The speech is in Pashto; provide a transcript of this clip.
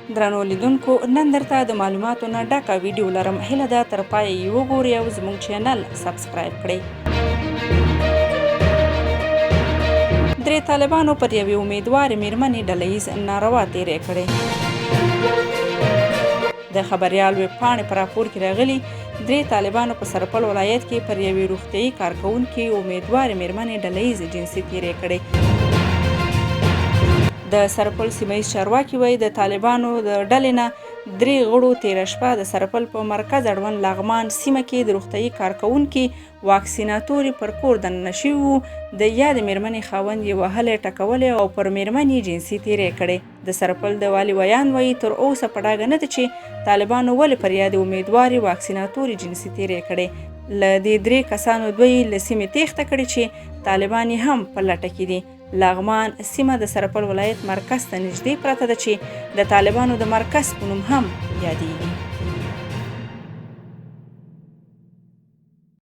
درنو لیدونکو نن درته د معلوماتو نه ډکه ویډیو لرم. هیله ده تر پایه یې وګورئ او زموږ چینل سبسکرایب کړئ. درې طالبانو پر یوې امیدوارې میرمنې ډلیز ناروا تیری کړی. د خبریال ویب پاڼې په راپور کې راغلي درې طالبانو په سرپل ولایت کې پر یوې روغتیایي کارکوونکې امیدوارې میرمنې ډلیز جنسي تیری کړی. د سرپل سیمهیز چارواکي وایي د طالبانو د ډلې نه درې غړو تېره شپه د سرپل په مرکز اړوند لغمان سیمه کې د روغتیایي کارکوونکي واکسیناتوري پر کور دننه شوي وو. د یادې میرمنې خاوند یې وهلی ټکولی او پر میرمن یې جنسي تیری کړی. د سرپل د والي ویان وایي تر اوسه په ډاګه نه ده چې طالبانو ولې پر یادې امیدوارې واکسیناتوري جنسي تیری کړی. له دې درې کسانو دوی له سیمې تېښته کړې چې طالبان یې هم په لټه کې دي. لغمان سیمه د سرپل ولایت مرکز ته نږدې پرته ده چې د طالبانو د مرکز په نوم هم یادېږي.